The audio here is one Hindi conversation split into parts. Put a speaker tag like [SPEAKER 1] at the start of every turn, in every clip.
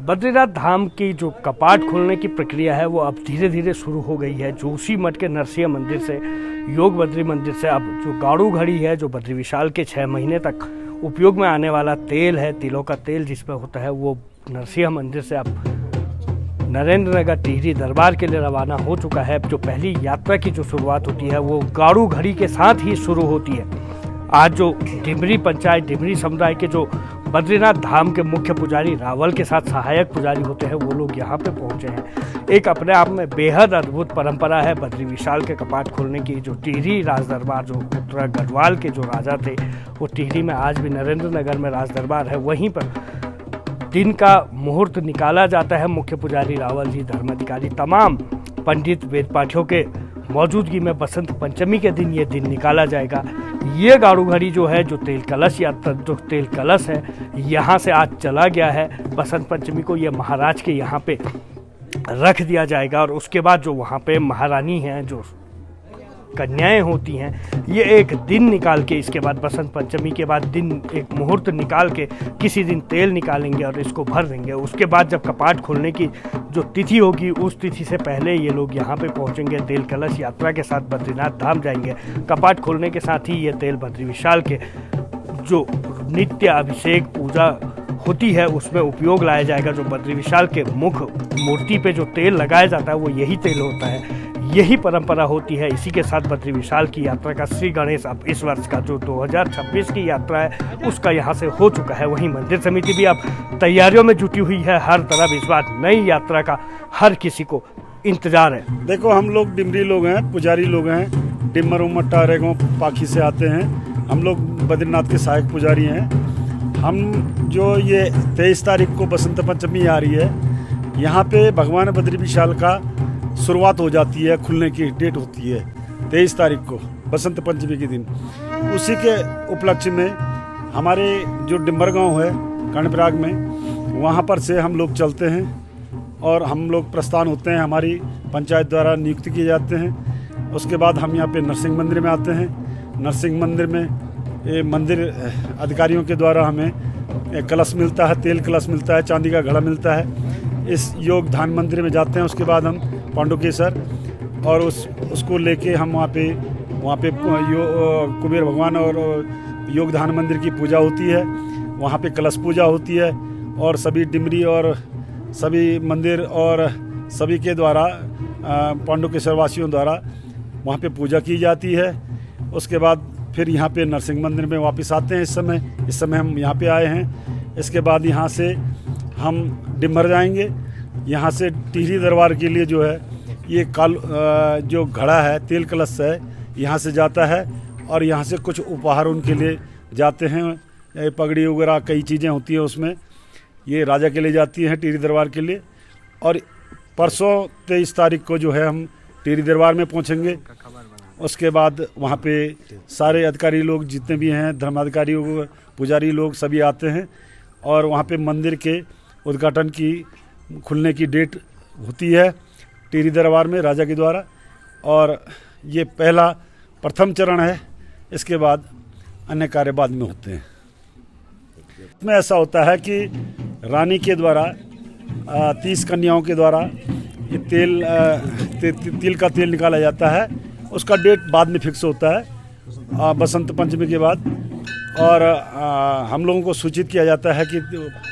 [SPEAKER 1] बद्रीनाथ धाम की जो कपाट खोलने की प्रक्रिया है वो अब धीरे धीरे शुरू हो गई है। जोशी मठ के नरसिंह मंदिर से, योग बद्री मंदिर से अब जो गाड़ू घड़ी है, जो बद्री विशाल के 6 महीने तक उपयोग में आने वाला तेल है, तिलों का तेल जिसमें होता है, वो नरसिंह मंदिर से अब नरेंद्र नगर टिहरी दरबार के लिए रवाना हो चुका है। जो पहली यात्रा की जो शुरुआत होती है वो गाड़ू घड़ी के साथ ही शुरू होती है। आज जो डिमरी पंचायत, डिमरी समुदाय के जो बद्रीनाथ धाम के मुख्य पुजारी रावल के साथ सहायक पुजारी होते हैं, वो लोग यहाँ पे पहुँचे हैं। एक अपने आप में बेहद अद्भुत परंपरा है बद्री विशाल के कपाट खोलने की। जो टिहरी राज दरबार, जो उत्तरा गढ़वाल के जो राजा थे, वो टिहरी में आज भी नरेंद्र नगर में राज दरबार है, वहीं पर दिन का मुहूर्त निकाला जाता है। मुख्य पुजारी रावल जी, धर्माधिकारी, तमाम पंडित, वेद पाठियों के मौजूदगी में बसंत पंचमी के दिन ये दिन निकाला जाएगा। ये गाड़ू घड़ी जो है, जो तेल कलश यात्रा, जो तेल कलश है, यहाँ से आज चला गया है। बसंत पंचमी को ये महाराज के यहाँ पे रख दिया जाएगा और उसके बाद जो वहाँ पे महारानी हैं, जो कन्याएं होती हैं, ये एक दिन निकाल के, इसके बाद बसंत पंचमी के बाद दिन एक मुहूर्त निकाल के किसी दिन तेल निकालेंगे और इसको भर देंगे। उसके बाद जब कपाट खोलने की जो तिथि होगी, उस तिथि से पहले ये लोग यहाँ पे पहुँचेंगे। तेल कलश यात्रा के साथ बद्रीनाथ धाम जाएंगे। कपाट खोलने के साथ ही ये तेल बद्री विशाल के जो नित्य अभिषेक पूजा होती है उसमें उपयोग लाया जाएगा। जो बद्री विशाल के मुख मूर्ति पे जो तेल लगाया जाता है वो यही तेल होता है, यही परंपरा होती है। इसी के साथ बद्री विशाल की यात्रा का श्री गणेश अब इस वर्ष का जो 2026 की यात्रा है उसका यहाँ से हो चुका है। वहीं मंदिर समिति भी अब तैयारियों में जुटी हुई है। हर तरफ इस बार नई यात्रा का हर किसी को इंतजार है।
[SPEAKER 2] देखो, हम लोग डिमरी लोग हैं, पुजारी लोग हैं, डिमर उमर टारेगों पाखी से आते हैं। हम लोग बद्रीनाथ के सहायक पुजारी हैं। हम जो ये 23 तारीख को बसंत पंचमी आ रही है, यहाँ पे भगवान बद्री विशाल का शुरुआत हो जाती है, खुलने की डेट होती है 23 तारीख को बसंत पंचमी के दिन। उसी के उपलक्ष्य में हमारे जो डिम्बर गांव है कर्णप्रयाग में, वहाँ पर से हम लोग चलते हैं और हम लोग प्रस्थान होते हैं। हमारी पंचायत द्वारा नियुक्त किए जाते हैं। उसके बाद हम यहाँ पे नरसिंह मंदिर में आते हैं। नरसिंह मंदिर में मंदिर अधिकारियों के द्वारा हमें कलश मिलता है, तेल कलश मिलता है, चांदी का घड़ा मिलता है। इस योग ध्यान मंदिर में जाते हैं। उसके बाद हम पांडुकेश्वर और उसको लेके हम वहाँ पे कुबेर भगवान और योग ध्यान मंदिर की पूजा होती है। वहाँ पे कलश पूजा होती है और सभी डिमरी और सभी मंदिर और सभी के द्वारा, पांडुकेश्वर वासियों द्वारा वहाँ पे पूजा की जाती है। उसके बाद फिर यहाँ पे नरसिंह मंदिर में वापस आते हैं। इस समय हम यहाँ पे आए हैं। इसके बाद यहाँ से हम डिमर जाएंगे। यहाँ से टिहरी दरबार के लिए जो है ये जो घड़ा है, तेल कलश है, यहाँ से जाता है और यहाँ से कुछ उपहार उनके लिए जाते हैं। पगड़ी वगैरह कई चीज़ें होती हैं उसमें, ये राजा के लिए जाती हैं टिहरी दरबार के लिए। और परसों 23 तारीख को जो है हम टिहरी दरबार में पहुँचेंगे। उसके बाद वहाँ पे सारे अधिकारी लोग जितने भी हैं, धर्माधिकारी, पुजारी लोग सभी आते हैं और वहाँ पे मंदिर के उद्घाटन की, खुलने की डेट होती है टिहरी दरबार में राजा के द्वारा। और ये प्रथम चरण है। इसके बाद अन्य कार्य बाद में होते हैं। इसमें ऐसा होता है कि रानी के द्वारा 30 कन्याओं के द्वारा ये तिल का तेल निकाला जाता है। उसका डेट बाद में फिक्स होता है बसंत पंचमी के बाद। और हम लोगों को सूचित किया जाता है कि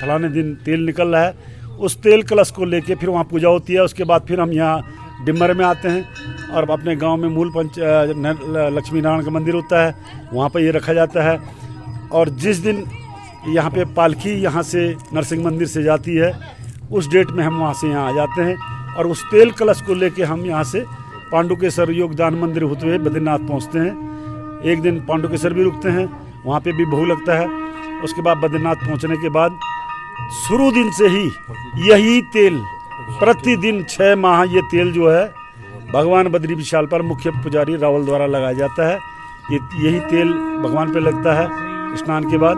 [SPEAKER 2] फलाने दिन तेल निकल रहा है। उस तेल कलश को लेके फिर वहाँ पूजा होती है। उसके बाद फिर हम यहाँ डिमर में आते हैं और अपने गांव में मूल लक्ष्मी नारायण का मंदिर होता है, वहाँ पर ये रखा जाता है। और जिस दिन यहाँ पे पालकी यहाँ से नरसिंह मंदिर से जाती है, उस डेट में हम वहाँ से यहाँ आ जाते हैं और उस तेल कलश को लेके हम यहाँ से पांडुकेश्वर योगदान मंदिर होते हुए बद्रीनाथ पहुँचते हैं। एक दिन पांडुकेश्वर भी रुकते हैं, वहाँ पे भी भोग लगता है। उसके बाद बद्रीनाथ पहुँचने के बाद शुरू दिन से ही यही तेल प्रतिदिन 6 माह ये तेल जो है भगवान बद्री विशाल पर मुख्य पुजारी रावल द्वारा लगाया जाता है। यही तेल भगवान पे लगता है स्नान के बाद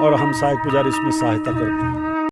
[SPEAKER 2] और हम सहायक पुजारी इसमें सहायता करते हैं।